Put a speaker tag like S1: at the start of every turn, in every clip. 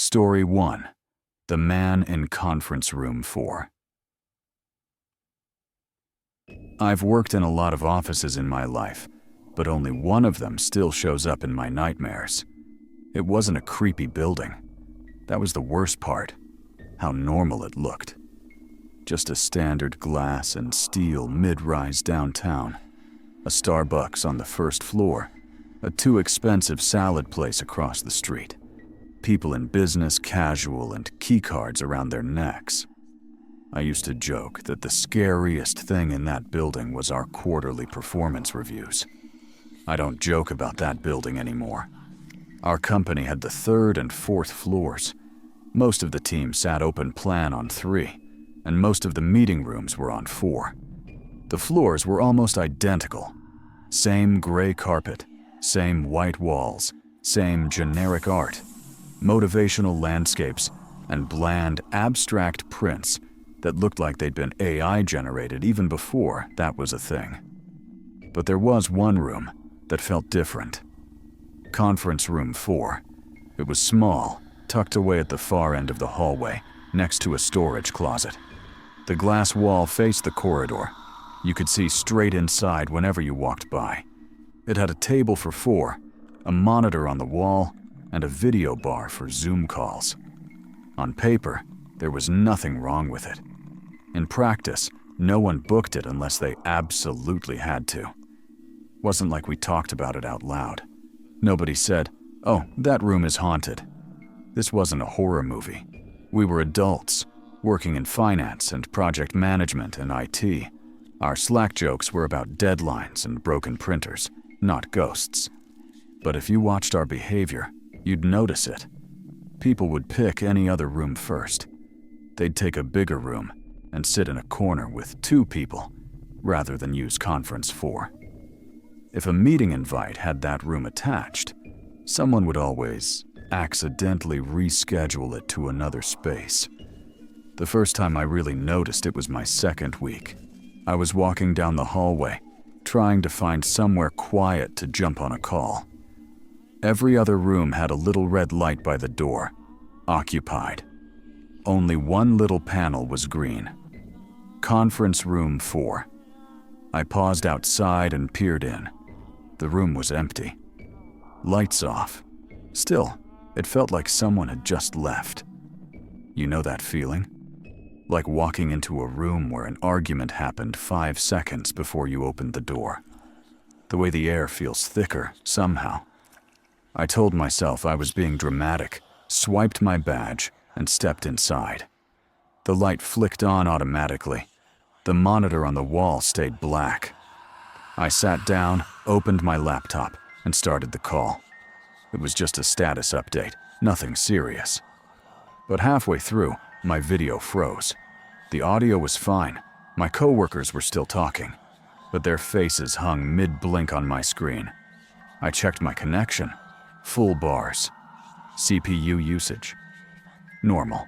S1: Story 1. The Man in Conference Room 4. I've worked in a lot of offices in my life, but only one of them still shows up in my nightmares. It wasn't a creepy building. That was the worst part. How normal it looked. Just a standard glass and steel mid-rise downtown. A Starbucks on the first floor. A too expensive salad place across the street. People in business casual and keycards around their necks. I used to joke that the scariest thing in that building was our quarterly performance reviews. I don't joke about that building anymore. Our company had the third and fourth floors. Most of the team sat open plan on 3, and most of the meeting rooms were on 4. The floors were almost identical. Same gray carpet, same white walls, same generic art, motivational landscapes, and bland, abstract prints that looked like they'd been AI generated even before that was a thing. But there was one room that felt different. Conference Room 4. It was small, tucked away at the far end of the hallway, next to a storage closet. The glass wall faced the corridor. You could see straight inside whenever you walked by. It had a table for 4, a monitor on the wall, and a video bar for Zoom calls. On paper, there was nothing wrong with it. In practice, no one booked it unless they absolutely had to. Wasn't like we talked about it out loud. Nobody said, "Oh, that room is haunted." This wasn't a horror movie. We were adults, working in finance and project management and IT. Our Slack jokes were about deadlines and broken printers, not ghosts. But if you watched our behavior, you'd notice it. People would pick any other room first. They'd take a bigger room and sit in a corner with 2 people, rather than use Conference 4. If a meeting invite had that room attached, someone would always accidentally reschedule it to another space. The first time I really noticed it was my second week. I was walking down the hallway, trying to find somewhere quiet to jump on a call. Every other room had a little red light by the door, occupied. Only one little panel was green. Conference Room 4. I paused outside and peered in. The room was empty. Lights off. Still, it felt like someone had just left. You know that feeling? Like walking into a room where an argument happened 5 seconds before you opened the door. The way the air feels thicker, somehow. I told myself I was being dramatic, swiped my badge, and stepped inside. The light flicked on automatically. The monitor on the wall stayed black. I sat down, opened my laptop, and started the call. It was just a status update, nothing serious. But halfway through, my video froze. The audio was fine. My coworkers were still talking, but their faces hung mid-blink on my screen. I checked my connection. Full bars. CPU usage. Normal.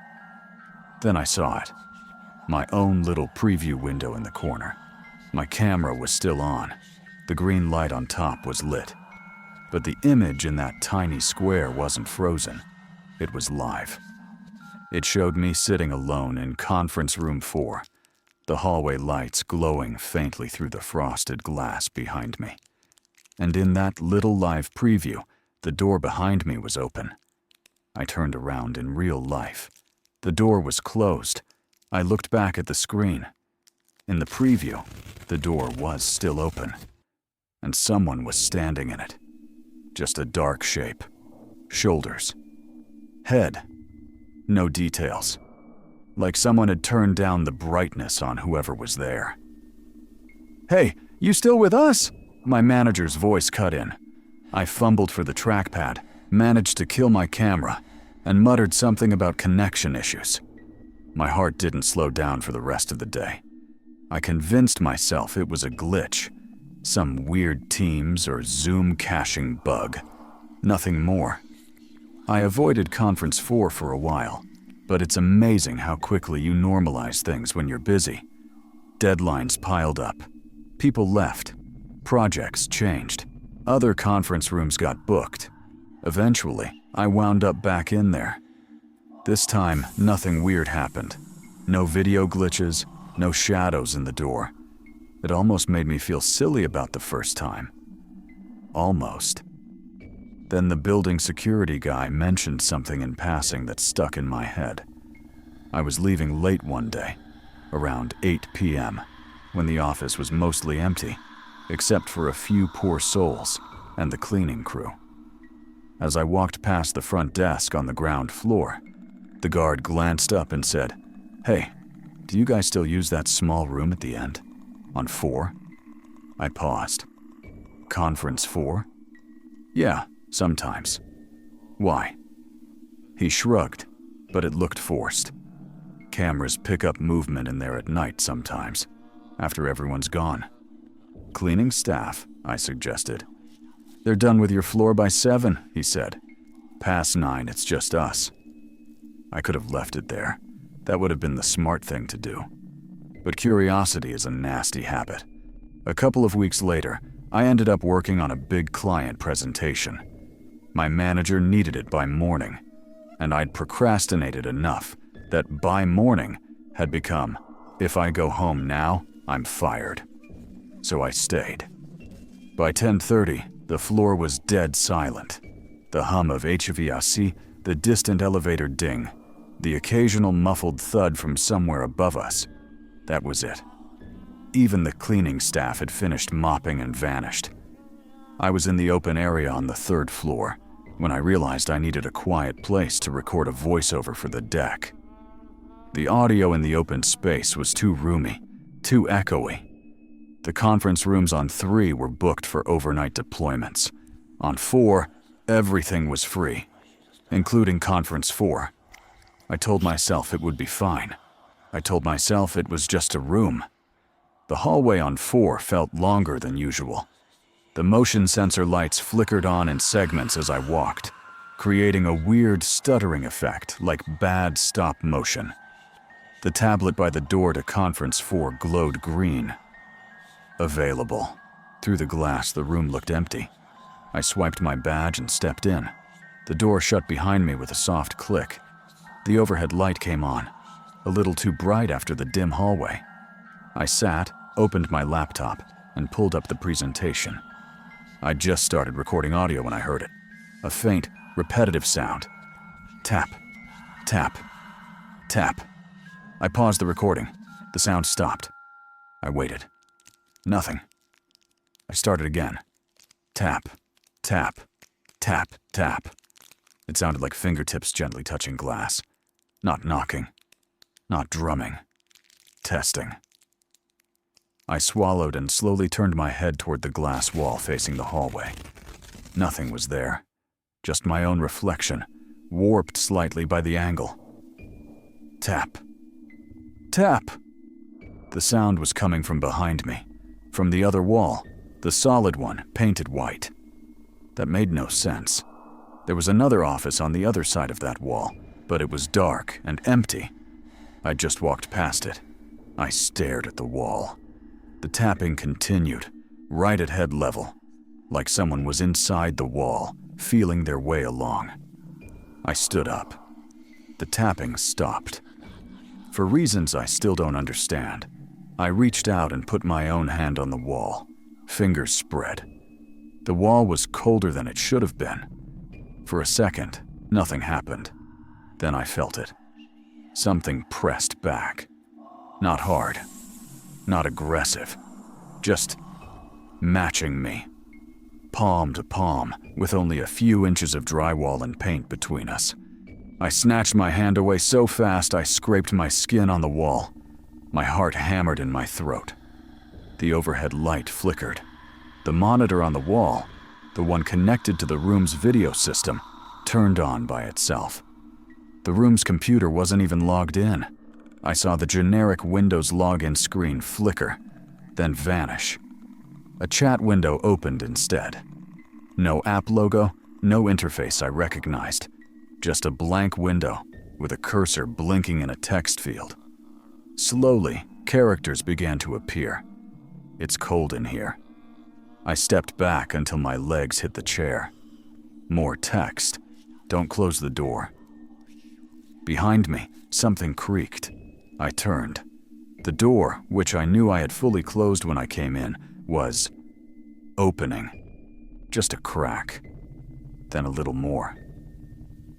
S1: Then I saw it. My own little preview window in the corner. My camera was still on. The green light on top was lit. But the image in that tiny square wasn't frozen. It was live. It showed me sitting alone in Conference Room 4, the hallway lights glowing faintly through the frosted glass behind me. And in that little live preview, the door behind me was open. I turned around in real life. The door was closed. I looked back at the screen. In the preview, the door was still open, and someone was standing in it. Just a dark shape. Shoulders. Head. No details. Like someone had turned down the brightness on whoever was there. "Hey, you still with us?" My manager's voice cut in. I fumbled for the trackpad, managed to kill my camera, and muttered something about connection issues. My heart didn't slow down for the rest of the day. I convinced myself it was a glitch, some weird Teams or Zoom caching bug. Nothing more. I avoided Conference 4 for a while, but it's amazing how quickly you normalize things when you're busy. Deadlines piled up. People left. Projects changed. Other conference rooms got booked. Eventually, I wound up back in there. This time, nothing weird happened. No video glitches, no shadows in the door. It almost made me feel silly about the first time. Almost. Then the building security guy mentioned something in passing that stuck in my head. I was leaving late one day, around 8 p.m., when the office was mostly empty, except for a few poor souls and the cleaning crew. As I walked past the front desk on the ground floor, the guard glanced up and said, "Hey, do you guys still use that small room at the end? On 4? I paused. "Conference 4? "Yeah, sometimes." "Why?" He shrugged, but it looked forced. "Cameras pick up movement in there at night sometimes, after everyone's gone." "Cleaning staff," I suggested. "They're done with your floor by 7, he said. "Past 9, it's just us." I could have left it there. That would have been the smart thing to do. But curiosity is a nasty habit. A couple of weeks later, I ended up working on a big client presentation. My manager needed it by morning, and I'd procrastinated enough that by morning had become, if I go home now, I'm fired. So I stayed. By 10:30, the floor was dead silent. The hum of HVAC, the distant elevator ding, the occasional muffled thud from somewhere above us. That was it. Even the cleaning staff had finished mopping and vanished. I was in the open area on the 3rd floor when I realized I needed a quiet place to record a voiceover for the deck. The audio in the open space was too roomy, too echoey. The conference rooms on 3 were booked for overnight deployments. On 4, everything was free, including Conference 4. I told myself it would be fine. I told myself it was just a room. The hallway on 4 felt longer than usual. The motion sensor lights flickered on in segments as I walked, creating a weird stuttering effect like bad stop motion. The tablet by the door to Conference 4 glowed green. Available. Through the glass, the room looked empty. I swiped my badge and stepped in. The door shut behind me with a soft click. The overhead light came on, a little too bright after the dim hallway. I sat, opened my laptop, and pulled up the presentation. I'd just started recording audio when I heard it. A faint, repetitive sound. Tap, tap, tap. I paused the recording. The sound stopped. I waited. Nothing. I started again. Tap, tap, tap, tap. It sounded like fingertips gently touching glass. Not knocking. Not drumming. Testing. I swallowed and slowly turned my head toward the glass wall facing the hallway. Nothing was there. Just my own reflection, warped slightly by the angle. Tap. Tap! The sound was coming from behind me, from the other wall, the solid one, painted white. That made no sense. There was another office on the other side of that wall, but it was dark and empty. I just walked past it. I stared at the wall. The tapping continued, right at head level, like someone was inside the wall, feeling their way along. I stood up. The tapping stopped. For reasons I still don't understand, I reached out and put my own hand on the wall, fingers spread. The wall was colder than it should have been. For a second, nothing happened. Then I felt it. Something pressed back. Not hard. Not aggressive. Just matching me. Palm to palm, with only a few inches of drywall and paint between us. I snatched my hand away so fast I scraped my skin on the wall. My heart hammered in my throat. The overhead light flickered. The monitor on the wall, the one connected to the room's video system, turned on by itself. The room's computer wasn't even logged in. I saw the generic Windows login screen flicker, then vanish. A chat window opened instead. No app logo, no interface I recognized. Just a blank window with a cursor blinking in a text field. Slowly, characters began to appear. It's cold in here. I stepped back until my legs hit the chair. More text. Don't close the door. Behind me, something creaked. I turned. The door, which I knew I had fully closed when I came in, was opening. Just a crack. Then a little more.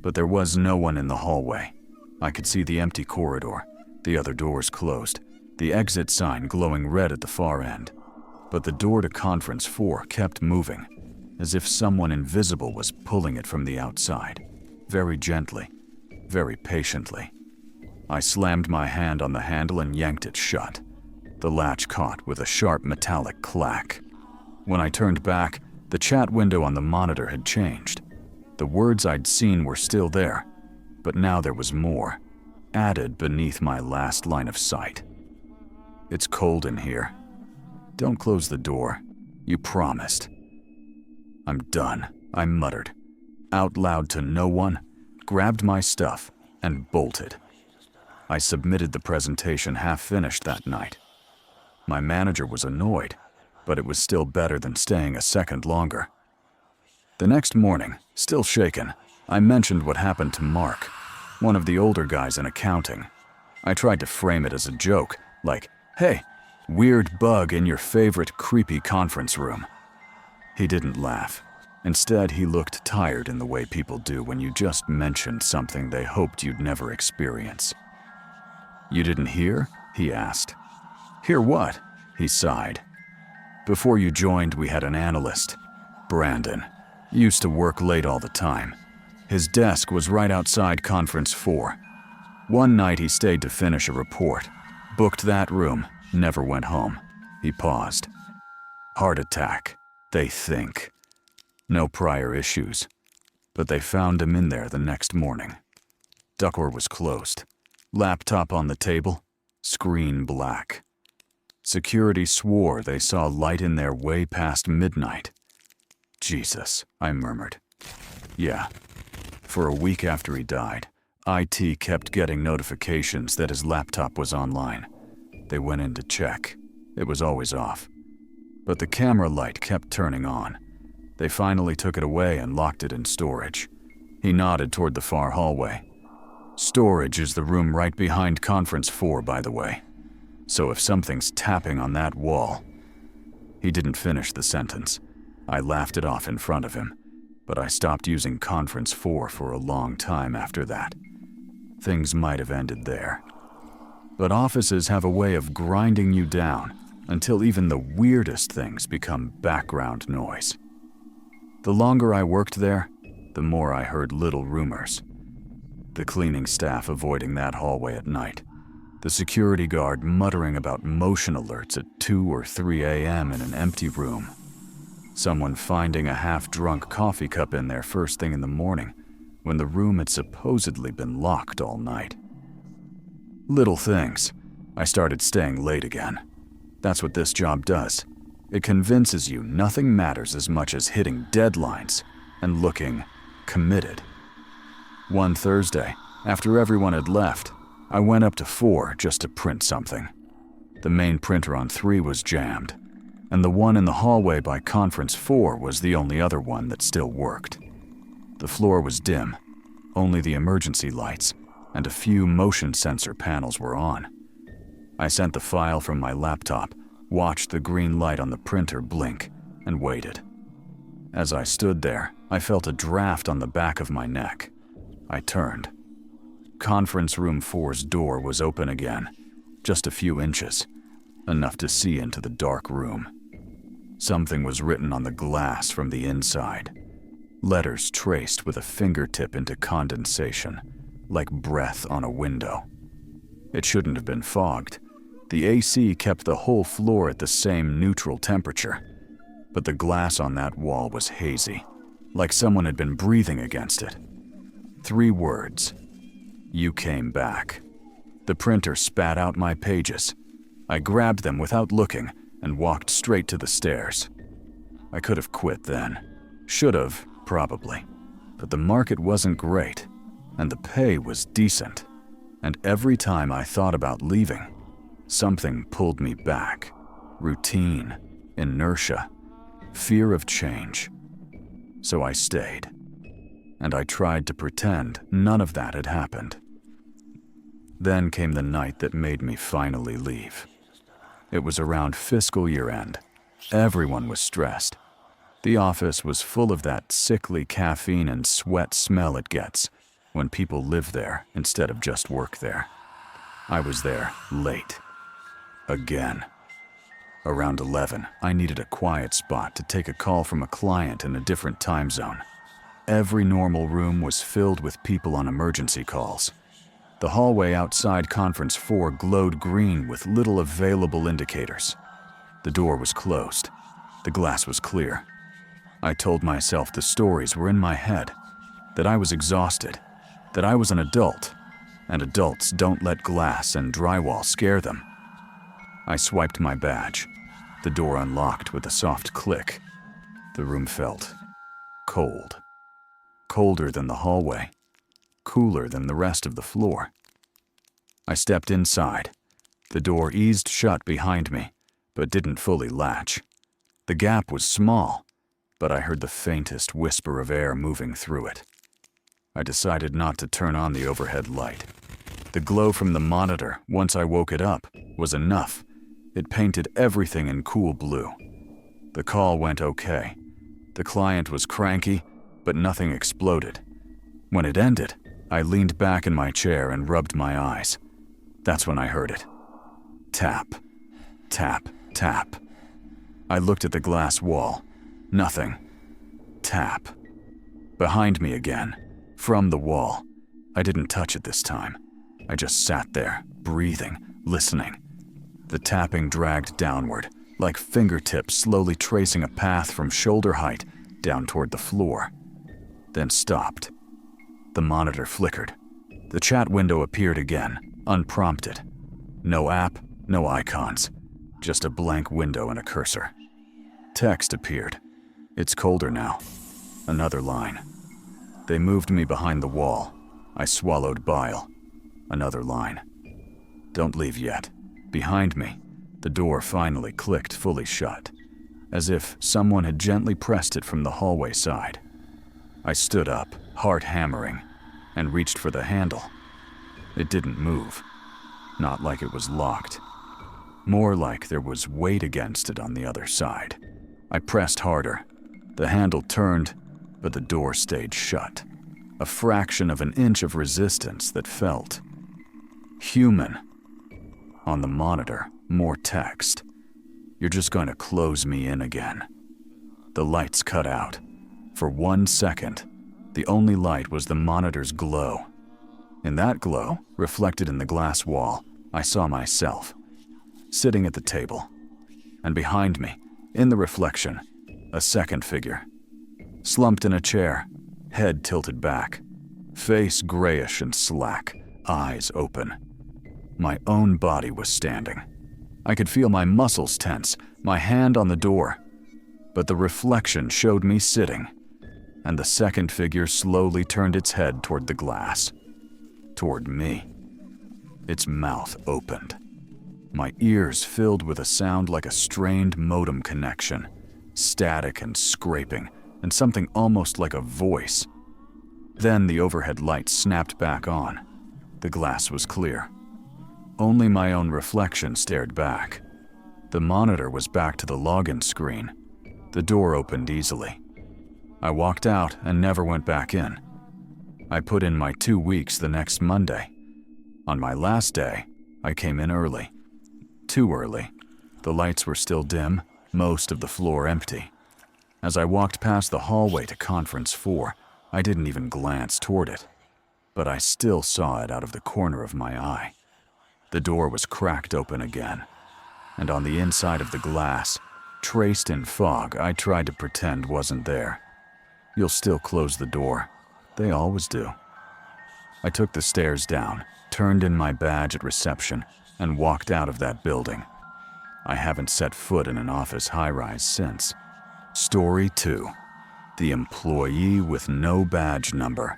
S1: But there was no one in the hallway. I could see the empty corridor, the other doors closed, the exit sign glowing red at the far end. But the door to Conference 4 kept moving, as if someone invisible was pulling it from the outside, very gently, very patiently. I slammed my hand on the handle and yanked it shut. The latch caught with a sharp metallic clack. When I turned back, the chat window on the monitor had changed. The words I'd seen were still there, but now there was more, added beneath my last line of sight. "It's cold in here. Don't close the door. You promised." "I'm done," I muttered, out loud to no one, grabbed my stuff, and bolted. I submitted the presentation half-finished that night. My manager was annoyed, but it was still better than staying a second longer. The next morning, still shaken, I mentioned what happened to Mark, one of the older guys in accounting. I tried to frame it as a joke, like, "Hey, weird bug in your favorite creepy conference room." He didn't laugh. Instead, he looked tired in the way people do when you just mentioned something they hoped you'd never experience. "You didn't hear?" he asked. "Hear what?" He sighed. "Before you joined, we had an analyst, Brandon. Used to work late all the time. His desk was right outside Conference 4. One night he stayed to finish a report, booked that room, never went home." He paused. "Heart attack, they think. No prior issues, but they found him in there the next morning. Door was closed, laptop on the table, screen black. Security swore they saw light in there way past midnight." "Jesus," I murmured. "Yeah." For a week after he died, IT kept getting notifications that his laptop was online. They went in to check. It was always off. But the camera light kept turning on. They finally took it away and locked it in storage. He nodded toward the far hallway. "Storage is the room right behind Conference 4, by the way. So if something's tapping on that wall..." He didn't finish the sentence. I laughed it off in front of him, but I stopped using Conference 4 for a long time after that. Things might have ended there. But offices have a way of grinding you down until even the weirdest things become background noise. The longer I worked there, the more I heard little rumors. The cleaning staff avoiding that hallway at night. The security guard muttering about motion alerts at 2 or 3 a.m. in an empty room. Someone finding a half-drunk coffee cup in there first thing in the morning when the room had supposedly been locked all night. Little things. I started staying late again. That's what this job does. It convinces you nothing matters as much as hitting deadlines and looking committed. One Thursday, after everyone had left, I went up to 4 just to print something. The main printer on 3 was jammed, and the one in the hallway by Conference 4 was the only other one that still worked. The floor was dim, only the emergency lights and a few motion sensor panels were on. I sent the file from my laptop, watched the green light on the printer blink, and waited. As I stood there, I felt a draft on the back of my neck. I turned. Conference Room 4's door was open again, just a few inches, enough to see into the dark room. Something was written on the glass from the inside. Letters traced with a fingertip into condensation, like breath on a window. It shouldn't have been fogged. The AC kept the whole floor at the same neutral temperature, but the glass on that wall was hazy, like someone had been breathing against it. 3 words. "You came back." The printer spat out my pages. I grabbed them without looking and walked straight to the stairs. I could have quit then. Should have, probably. But the market wasn't great, and the pay was decent. And every time I thought about leaving, something pulled me back. Routine, inertia, fear of change. So I stayed. And I tried to pretend none of that had happened. Then came the night that made me finally leave. It was around fiscal year end. Everyone was stressed. The office was full of that sickly caffeine and sweat smell it gets when people live there instead of just work there. I was there late. Again. Around 11, I needed a quiet spot to take a call from a client in a different time zone. Every normal room was filled with people on emergency calls. The hallway outside Conference 4 glowed green with little available indicators. The door was closed. The glass was clear. I told myself the stories were in my head, that I was exhausted, that I was an adult, and adults don't let glass and drywall scare them. I swiped my badge. The door unlocked with a soft click. The room felt cold. Colder than the hallway. Cooler than the rest of the floor. I stepped inside. The door eased shut behind me, but didn't fully latch. The gap was small, but I heard the faintest whisper of air moving through it. I decided not to turn on the overhead light. The glow from the monitor, once I woke it up, was enough. It painted everything in cool blue. The call went okay. The client was cranky, but nothing exploded. When it ended, I leaned back in my chair and rubbed my eyes. That's when I heard it. Tap, tap, tap. I looked at the glass wall. Nothing. Tap. Behind me again. From the wall. I didn't touch it this time. I just sat there, breathing, listening. The tapping dragged downward, like fingertips slowly tracing a path from shoulder height down toward the floor. Then stopped. The monitor flickered. The chat window appeared again, unprompted. No app, no icons. Just a blank window and a cursor. Text appeared. It's colder now. Another line. They moved me behind the wall. I swallowed bile. Another line. Don't leave yet. Behind me, the door finally clicked fully shut, as if someone had gently pressed it from the hallway side. I stood up, heart hammering, and reached for the handle. It didn't move. Not like it was locked. More like there was weight against it on the other side. I pressed harder. The handle turned, but the door stayed shut. A fraction of an inch of resistance that felt human. On the monitor, more text. You're just going to close me in again. The lights cut out. For 1 second, the only light was the monitor's glow. In that glow, reflected in the glass wall, I saw myself, sitting at the table. And behind me, in the reflection, a second figure. Slumped in a chair, head tilted back, face grayish and slack, eyes open. My own body was standing. I could feel my muscles tense, my hand on the door. But the reflection showed me sitting, and the second figure slowly turned its head toward the glass. Toward me. Its mouth opened. My ears filled with a sound like a strained modem connection, static and scraping, and something almost like a voice. Then the overhead light snapped back on. The glass was clear. Only my own reflection stared back. The monitor was back to the login screen. The door opened easily. I walked out and never went back in. I put in my 2 weeks the next Monday. On my last day, I came in early. Too early. The lights were still dim, most of the floor empty. As I walked past the hallway to Conference 4, I didn't even glance toward it. But I still saw it out of the corner of my eye. The door was cracked open again, and on the inside of the glass, traced in fog I tried to pretend wasn't there. You'll still close the door. They always do. I took the stairs down, turned in my badge at reception, and walked out of that building. I haven't set foot in an office high-rise since. Story 2. The employee with no badge number.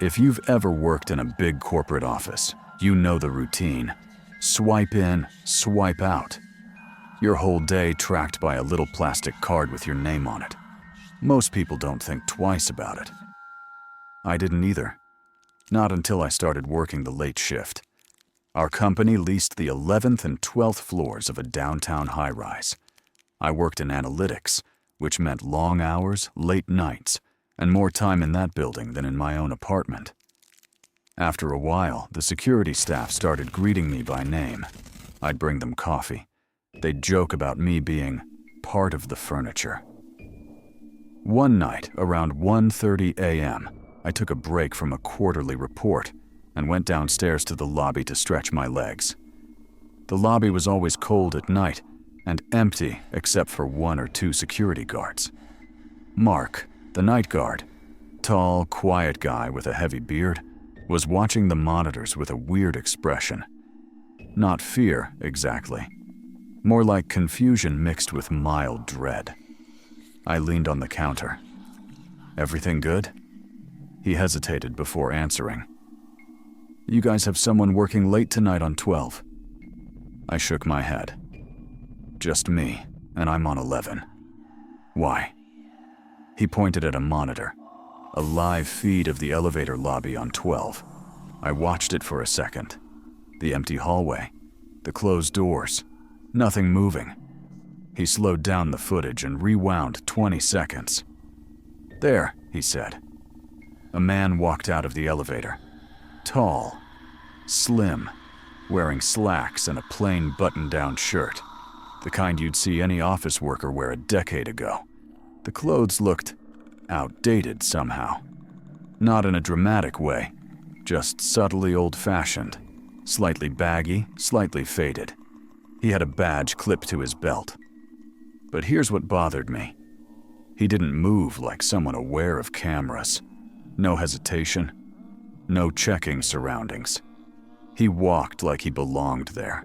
S1: If you've ever worked in a big corporate office, you know the routine. Swipe in, swipe out. Your whole day tracked by a little plastic card with your name on it. Most people don't think twice about it. I didn't either. Not until I started working the late shift. Our company leased the 11th and 12th floors of a downtown high-rise. I worked in analytics, which meant long hours, late nights, and more time in that building than in my own apartment. After a while, the security staff started greeting me by name. I'd bring them coffee. They'd joke about me being part of the furniture. One night, around 1:30 a.m., I took a break from a quarterly report and went downstairs to the lobby to stretch my legs. The lobby was always cold at night and empty except for 1 or 2 security guards. Mark, the night guard, tall, quiet guy with a heavy beard, was watching the monitors with a weird expression. Not fear, exactly. More like confusion mixed with mild dread. I leaned on the counter. "Everything good?" He hesitated before answering. "You guys have someone working late tonight on 12. I shook my head. "Just me, and I'm on 11. "Why?" He pointed at a monitor, a live feed of the elevator lobby on 12. I watched it for a second. The empty hallway, the closed doors, nothing moving. He slowed down the footage and rewound 20 seconds. "There," he said. A man walked out of the elevator. Tall, slim, wearing slacks and a plain button-down shirt, the kind you'd see any office worker wear a decade ago. The clothes looked outdated somehow. Not in a dramatic way, just subtly old-fashioned, slightly baggy, slightly faded. He had a badge clipped to his belt. But here's what bothered me. He didn't move like someone aware of cameras. No hesitation, no checking surroundings. He walked like he belonged there.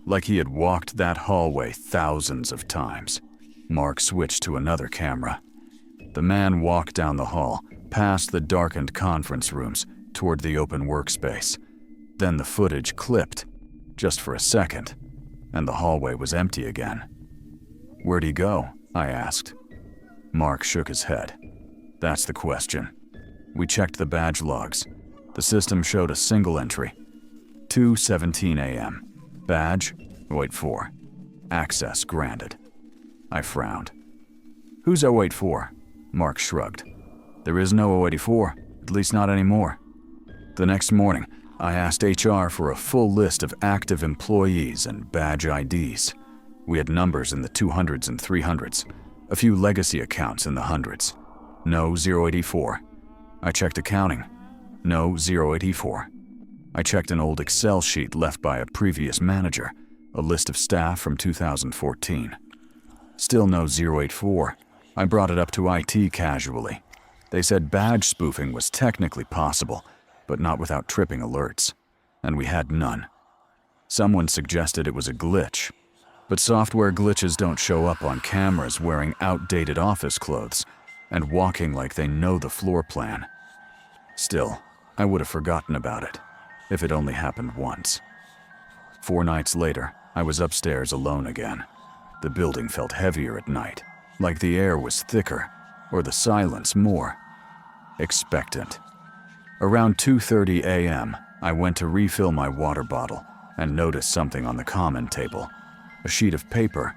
S1: Like he had walked that hallway thousands of times. Mark switched to another camera. The man walked down the hall, past the darkened conference rooms, toward the open workspace. Then the footage clipped, just for a second, and the hallway was empty again. "Where'd he go?" I asked. Mark shook his head. "That's the question. We checked the badge logs. The system showed a single entry. 2:17 a.m. Badge, 084. Access granted." I frowned. "Who's 084? Mark shrugged. "There is no 084, at least not anymore." The next morning, I asked HR for a full list of active employees and badge IDs. We had numbers in the 200s and 300s, a few legacy accounts in the hundreds. No 084. I checked accounting. No 084. I checked an old Excel sheet left by a previous manager, a list of staff from 2014. Still no 084. I brought it up to IT casually. They said badge spoofing was technically possible, but not without tripping alerts, and we had none. Someone suggested it was a glitch, but software glitches don't show up on cameras wearing outdated office clothes and walking like they know the floor plan. Still, I would have forgotten about it, if it only happened once. 4 nights later, I was upstairs alone again. The building felt heavier at night, like the air was thicker, or the silence more expectant. Around 2:30 a.m., I went to refill my water bottle and noticed something on the common table, a sheet of paper.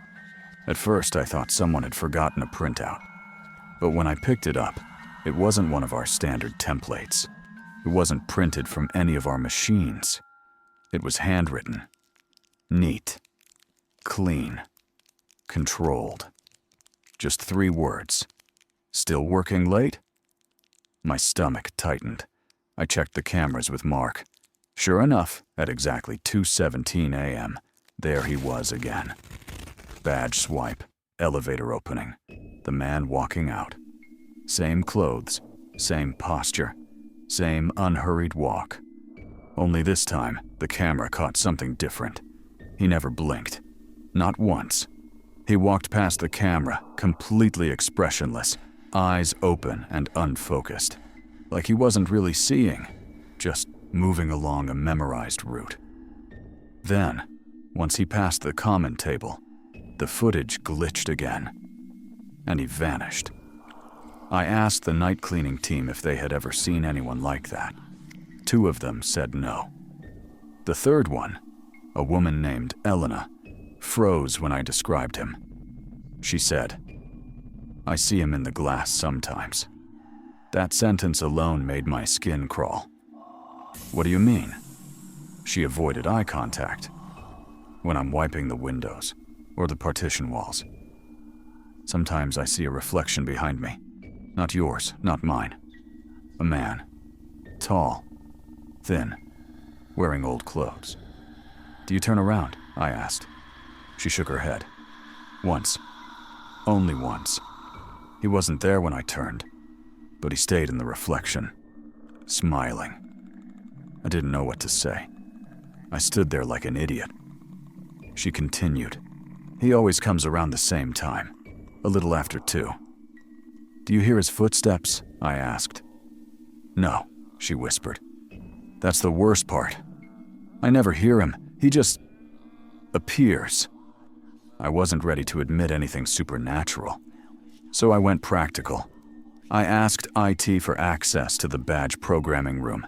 S1: At first, I thought someone had forgotten a printout. But when I picked it up, it wasn't one of our standard templates. It wasn't printed from any of our machines. It was handwritten. Neat. Clean. Controlled. Just 3 words. "Still working late?" My stomach tightened. I checked the cameras with Mark. Sure enough, at exactly 2:17 a.m., there he was again. Badge swipe, elevator opening, the man walking out. Same clothes, same posture, same unhurried walk. Only this time, the camera caught something different. He never blinked. Not once. He walked past the camera, completely expressionless, eyes open and unfocused. Like he wasn't really seeing, just moving along a memorized route. Then, once he passed the common table, the footage glitched again, and he vanished. I asked the night cleaning team if they had ever seen anyone like that. 2 of them said no. The third one, a woman named Elena, froze when I described him. She said, "I see him in the glass sometimes." That sentence alone made my skin crawl. "What do you mean?" She avoided eye contact. "When I'm wiping the windows or the partition walls. Sometimes I see a reflection behind me. Not yours, not mine. A man. Tall. Thin. Wearing old clothes." "Do you turn around?" I asked. She shook her head. "Once. Only once. He wasn't there when I turned, but he stayed in the reflection, smiling." I didn't know what to say. I stood there like an idiot. She continued, "He always comes around the same time, a little after 2. "Do you hear his footsteps?" I asked. "No," she whispered. "That's the worst part. I never hear him. He just appears." I wasn't ready to admit anything supernatural, so I went practical. I asked IT for access to the badge programming room.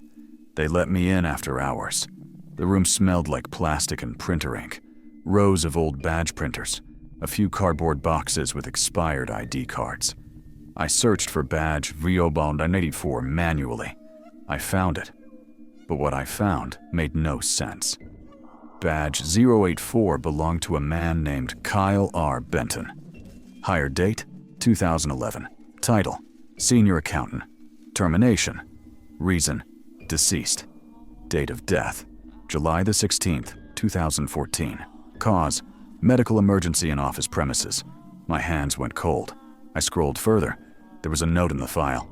S1: They let me in after hours. The room smelled like plastic and printer ink, rows of old badge printers, a few cardboard boxes with expired ID cards. I searched for badge Viobond 94 manually. I found it, but what I found made no sense. Badge 084 belonged to a man named Kyle R. Benton. Hire date, 2011. Title, Senior Accountant. Termination. Reason, deceased. Date of death, July the 16th, 2014. Cause, medical emergency in office premises. My hands went cold. I scrolled further. There was a note in the file.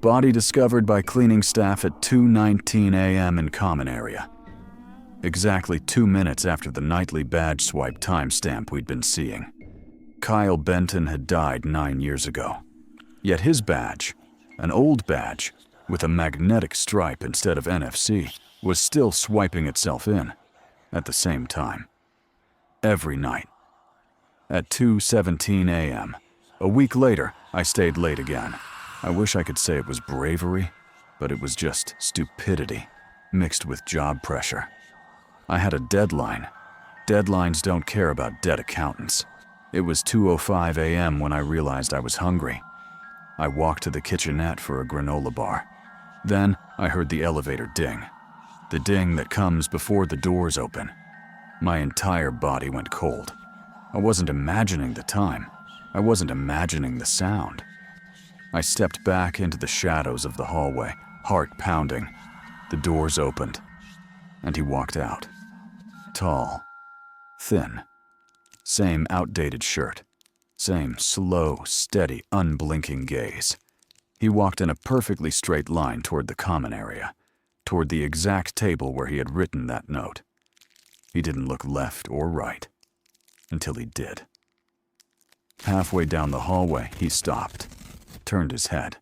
S1: Body discovered by cleaning staff at 2:19 a.m. in common area. Exactly 2 minutes after the nightly badge swipe timestamp we'd been seeing. Kyle Benton had died 9 years ago. Yet his badge, an old badge with a magnetic stripe instead of NFC, was still swiping itself in at the same time. Every night. At 2:17 a.m. A week later, I stayed late again. I wish I could say it was bravery, but it was just stupidity mixed with job pressure. I had a deadline. Deadlines don't care about dead accountants. It was 2:05 a.m. when I realized I was hungry. I walked to the kitchenette for a granola bar. Then I heard the elevator ding. The ding that comes before the doors open. My entire body went cold. I wasn't imagining the time. I wasn't imagining the sound. I stepped back into the shadows of the hallway, heart pounding. The doors opened, and he walked out. Tall, thin, same outdated shirt, same slow, steady, unblinking gaze. He walked in a perfectly straight line toward the common area, toward the exact table where he had written that note. He didn't look left or right, until he did. Halfway down the hallway, he stopped, turned his head,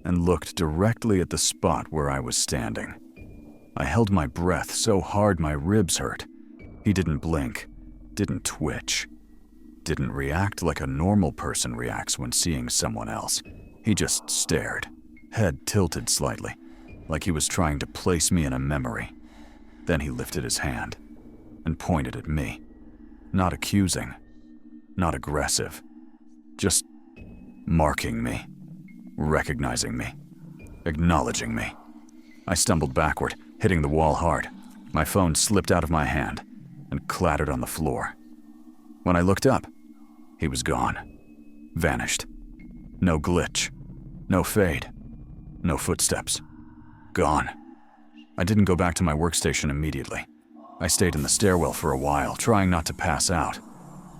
S1: and looked directly at the spot where I was standing. I held my breath so hard my ribs hurt. He didn't blink, didn't twitch, didn't react like a normal person reacts when seeing someone else. He just stared, head tilted slightly, like he was trying to place me in a memory. Then he lifted his hand and pointed at me. Not accusing, not aggressive, just marking me, recognizing me, acknowledging me. I stumbled backward, hitting the wall hard. My phone slipped out of my hand and clattered on the floor. When I looked up, he was gone, vanished. No glitch, no fade, no footsteps. Gone. I didn't go back to my workstation immediately. I stayed in the stairwell for a while, trying not to pass out.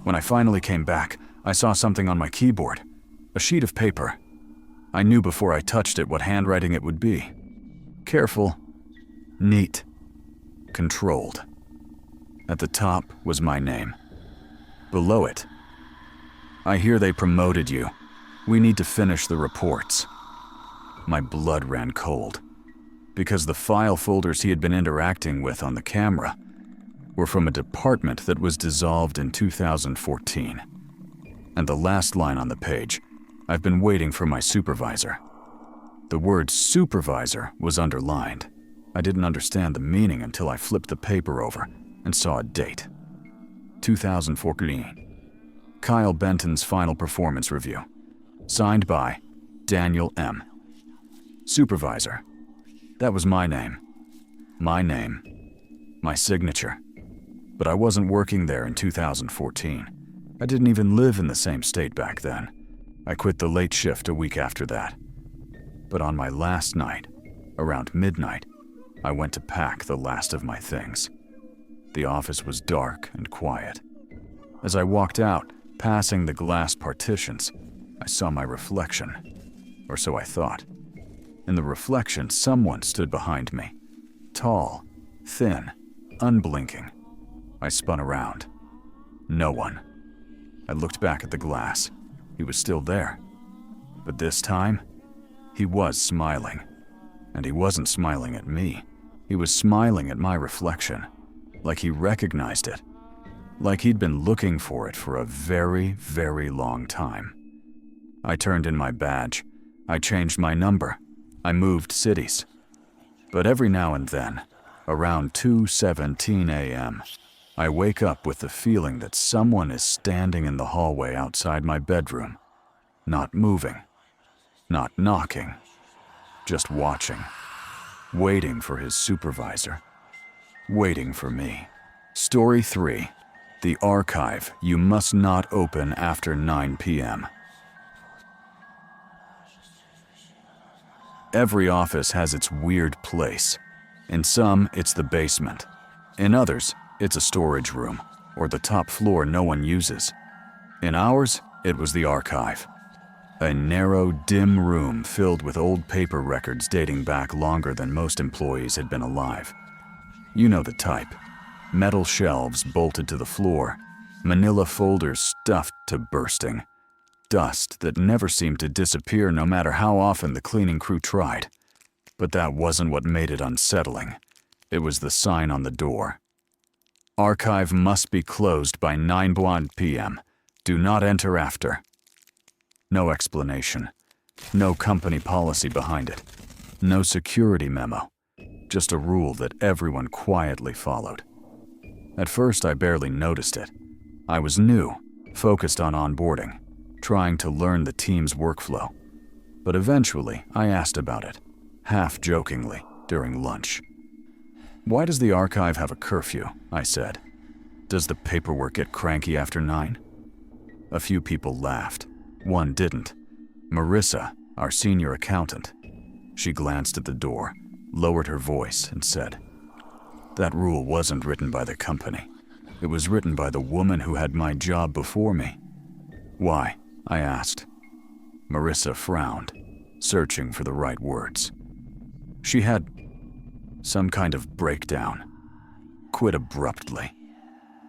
S1: When I finally came back, I saw something on my keyboard, a sheet of paper. I knew before I touched it what handwriting it would be. Careful, neat, controlled. At the top was my name. Below it, "I hear they promoted you. We need to finish the reports." My blood ran cold, because the file folders he had been interacting with on the camera were from a department that was dissolved in 2014. And the last line on the page, "I've been waiting for my supervisor." The word supervisor was underlined. I didn't understand the meaning until I flipped the paper over and saw a date. 2014. Kyle Benton's final performance review. Signed by Daniel M. Supervisor. That was my name. My name. My signature. But I wasn't working there in 2014. I didn't even live in the same state back then. I quit the late shift a week after that. But on my last night, around midnight, I went to pack the last of my things. The office was dark and quiet. As I walked out, passing the glass partitions, I saw my reflection, or so I thought. In the reflection, someone stood behind me. Tall, thin, unblinking. I spun around. No one. I looked back at the glass. He was still there. But this time, he was smiling. And he wasn't smiling at me. He was smiling at my reflection, like he recognized it, like he'd been looking for it for a very, very long time. I turned in my badge. I changed my number. I moved cities. But every now and then, around 2:17 a.m., I wake up with the feeling that someone is standing in the hallway outside my bedroom, not moving, not knocking, just watching. Waiting for his supervisor. Waiting for me. Story 3. The archive you must not open after 9 p.m. Every office has its weird place. In some, it's the basement. In others, it's a storage room, or the top floor no one uses. In ours, it was the archive. A narrow, dim room filled with old paper records dating back longer than most employees had been alive. You know the type. Metal shelves bolted to the floor, manila folders stuffed to bursting, dust that never seemed to disappear no matter how often the cleaning crew tried. But that wasn't what made it unsettling. It was the sign on the door. Archive must be closed by 9 p.m. Do not enter after. No explanation. No company policy behind it. No security memo. Just a rule that everyone quietly followed. At first, I barely noticed it. I was new, focused on onboarding, trying to learn the team's workflow. But eventually, I asked about it, half-jokingly, during lunch. "Why does the archive have a curfew?" I said. "Does the paperwork get cranky after 9? A few people laughed. One didn't. Marissa, our senior accountant. She glanced at the door, lowered her voice, and said, "That rule wasn't written by the company. It was written by the woman who had my job before me." "Why?" I asked. Marissa frowned, searching for the right words. She had some kind of breakdown. Quit abruptly.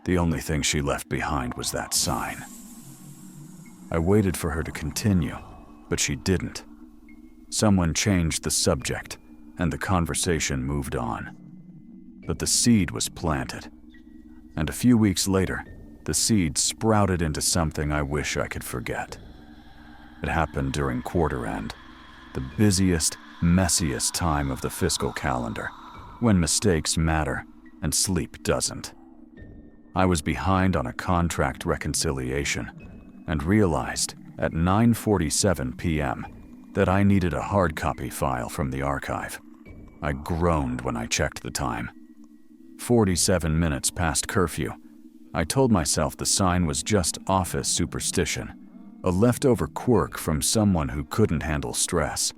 S1: The only thing she left behind was that sign. I waited for her to continue, but she didn't. Someone changed the subject, and the conversation moved on. But the seed was planted. And a few weeks later, the seed sprouted into something I wish I could forget. It happened during quarter end, the busiest, messiest time of the fiscal calendar, when mistakes matter and sleep doesn't. I was behind on a contract reconciliation and realized at 9:47 p.m. that I needed a hard copy file from the archive. I groaned when I checked the time. 47 minutes past curfew. I told myself the sign was just office superstition, a leftover quirk from someone who couldn't handle stress.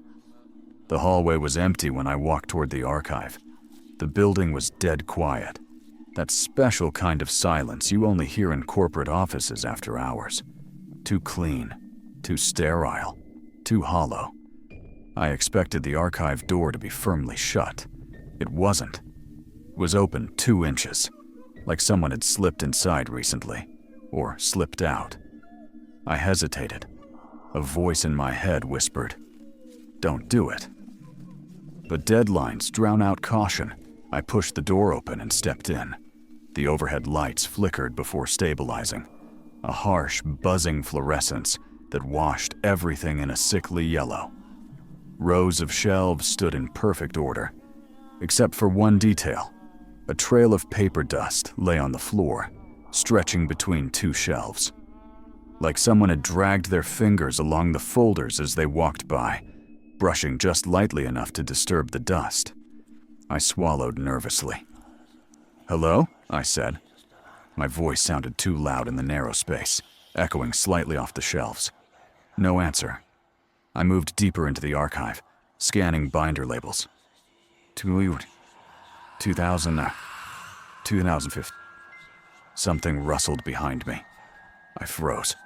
S1: The hallway was empty when I walked toward the archive. The building was dead quiet. That special kind of silence you only hear in corporate offices after hours. Too clean, too sterile, too hollow. I expected the archive door to be firmly shut. It wasn't. It was open 2 inches, like someone had slipped inside recently, or slipped out. I hesitated. A voice in my head whispered, "Don't do it." But deadlines drown out caution. I pushed the door open and stepped in. The overhead lights flickered before stabilizing, a harsh, buzzing fluorescence that washed everything in a sickly yellow. Rows of shelves stood in perfect order. except for one detail. A trail of paper dust lay on the floor, stretching between two shelves. Like someone had dragged their fingers along the folders as they walked by, brushing just lightly enough to disturb the dust. I swallowed nervously. "Hello?" I said. My voice sounded too loud in the narrow space, echoing slightly off the shelves. No answer. I moved deeper into the archive, scanning binder labels. 2015. Something rustled behind me. I froze.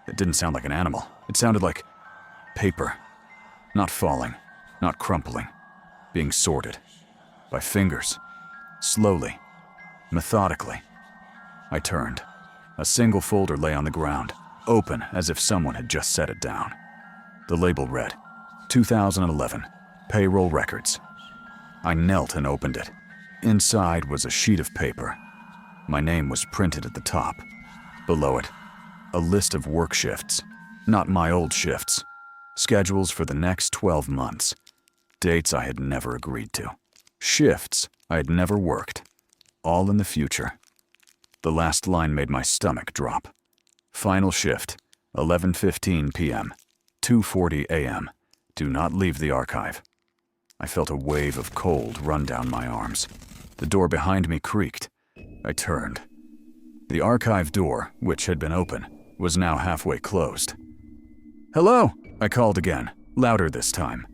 S1: It didn't sound like an animal. It sounded like paper. Not falling, not crumpling, being sorted. By fingers. Slowly. Methodically. I turned. A single folder lay on the ground, open as if someone had just set it down. The label read, 2011, Payroll Records. I knelt and opened it. Inside was a sheet of paper. My name was printed at the top. Below it, a list of work shifts. Not my old shifts. Schedules for the next 12 months. Dates I had never agreed to. Shifts I had never worked. All in the future. The last line made my stomach drop. Final shift, 11:15 p.m., 2:40 a.m. Do not leave the archive. I felt a wave of cold run down my arms. The door behind me creaked. I turned. The archive door, which had been open, was now halfway closed. "Hello," I called again, louder this time.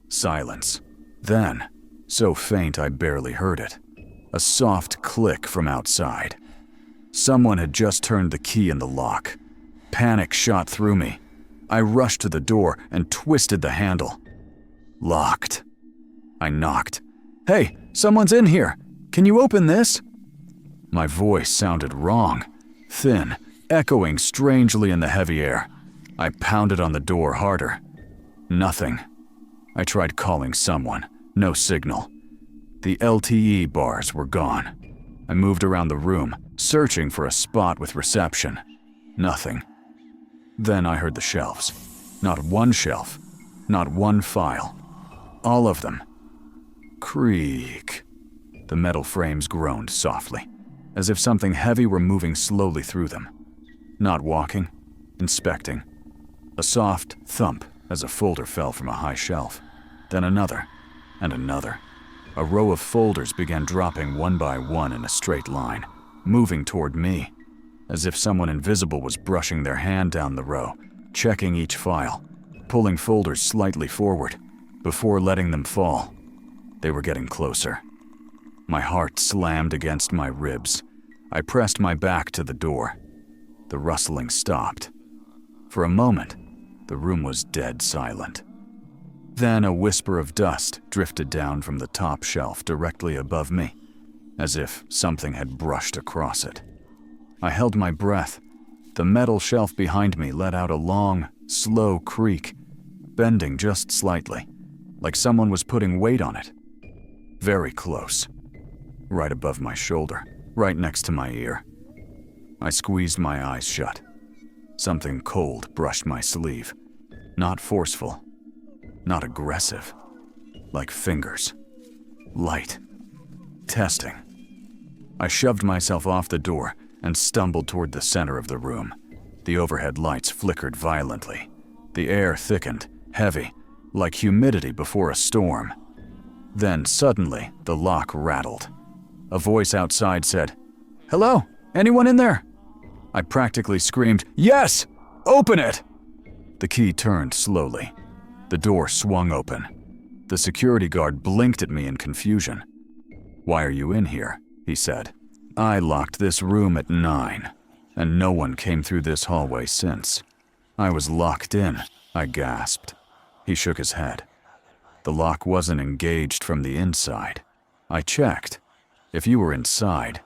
S1: Silence. Then, so faint I barely heard it, a soft click from outside. Someone had just turned the key in the lock. Panic shot through me. I rushed to the door and twisted the handle. Locked. I knocked. "Hey, someone's in here. Can you open this?" My voice sounded wrong, thin, echoing strangely in the heavy air. I pounded on the door harder. Nothing. I tried calling someone. No signal. The LTE bars were gone. I moved around the room, searching for a spot with reception. Nothing. Then I heard the shelves. Not one shelf. Not one file. All of them. Creak. The metal frames groaned softly, as if something heavy were moving slowly through them. Not walking, inspecting. A soft thump as a folder fell from a high shelf. Then another, and another. A row of folders began dropping one by one in a straight line, moving toward me, as if someone invisible was brushing their hand down the row, checking each file, pulling folders slightly forward, before letting them fall. They were getting closer. My heart slammed against my ribs. I pressed my back to the door. The rustling stopped. For a moment, the room was dead silent. Then a whisper of dust drifted down from the top shelf directly above me, as if something had brushed across it. I held my breath. The metal shelf behind me let out a long, slow creak, bending just slightly, like someone was putting weight on it. Very close. Right above my shoulder, right next to my ear. I squeezed my eyes shut. Something cold brushed my sleeve. Not forceful. Not aggressive. Like fingers. Light. Testing. I shoved myself off the door and stumbled toward the center of the room. The overhead lights flickered violently. The air thickened, heavy, like humidity before a storm. Then suddenly, the lock rattled. A voice outside said, "Hello? Anyone in there?" I practically screamed, "Yes! Open it!" The key turned slowly. The door swung open. The security guard blinked at me in confusion. "Why are you in here?" he said. "I locked this room at 9, and no one came through this hallway since." "I was locked in," I gasped. He shook his head. "The lock wasn't engaged from the inside. I checked. If you were inside,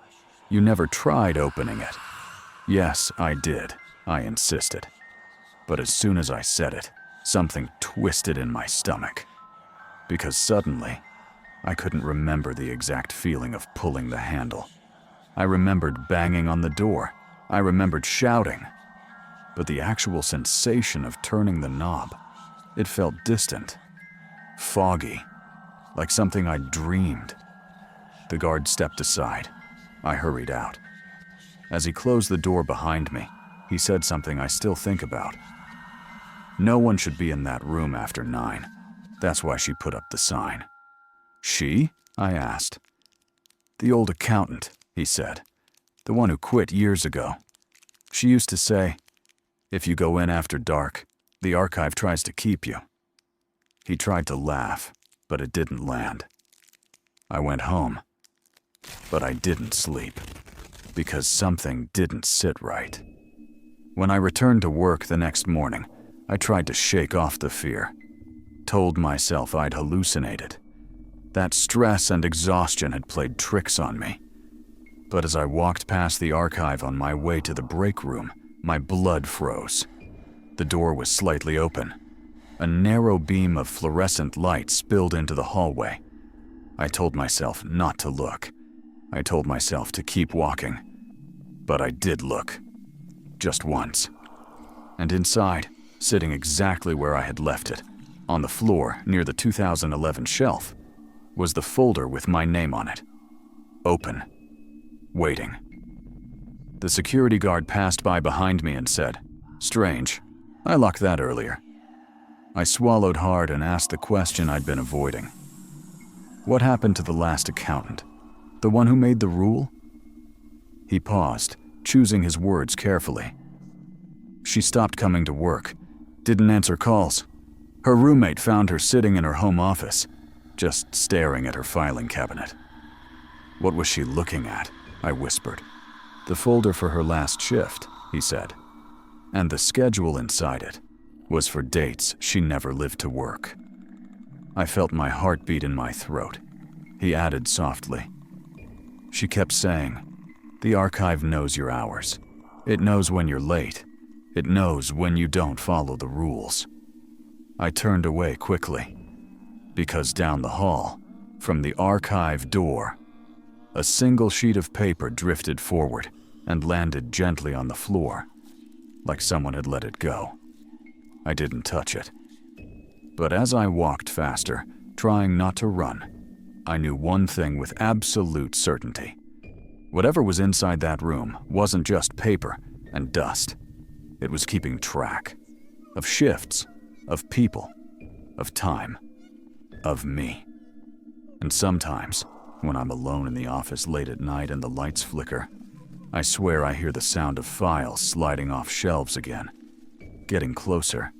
S1: you never tried opening it." "Yes, I did," I insisted. But as soon as I said it, something twisted in my stomach. Because suddenly, I couldn't remember the exact feeling of pulling the handle. I remembered banging on the door. I remembered shouting. But the actual sensation of turning the knob, it felt distant, foggy, like something I'd dreamed. The guard stepped aside. I hurried out. As he closed the door behind me, he said something I still think about. No one should be in that room after 9. That's why she put up the sign. She? I asked. The old accountant, he said. The one who quit years ago. She used to say, if you go in after dark, the archive tries to keep you. He tried to laugh, but it didn't land. I went home, but I didn't sleep, because something didn't sit right. When I returned to work the next morning, I tried to shake off the fear. Told myself I'd hallucinated. That stress and exhaustion had played tricks on me. But as I walked past the archive on my way to the break room, my blood froze. The door was slightly open. A narrow beam of fluorescent light spilled into the hallway. I told myself not to look. I told myself to keep walking. But I did look. Just once. And inside, sitting exactly where I had left it, on the floor near the 2011 shelf, was the folder with my name on it. Open. Waiting. The security guard passed by behind me and said, "Strange. I locked that earlier." I swallowed hard and asked the question I'd been avoiding. What happened to the last accountant? The one who made the rule? He paused, choosing his words carefully. She stopped coming to work, didn't answer calls. Her roommate found her sitting in her home office, just staring at her filing cabinet. What was she looking at? I whispered. The folder for her last shift, he said. And the schedule inside it was for dates she never lived to work. I felt my heartbeat in my throat. He added softly. She kept saying, "The archive knows your hours. It knows when you're late. It knows when you don't follow the rules." I turned away quickly, because down the hall, from the archive door, a single sheet of paper drifted forward and landed gently on the floor, like someone had let it go. I didn't touch it. But as I walked faster, trying not to run, I knew one thing with absolute certainty. Whatever was inside that room wasn't just paper and dust. It was keeping track of shifts, of people, of time, of me. And sometimes, when I'm alone in the office late at night and the lights flicker, I swear I hear the sound of files sliding off shelves again, getting closer,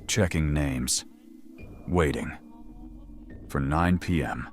S1: checking names, waiting for 9 p.m.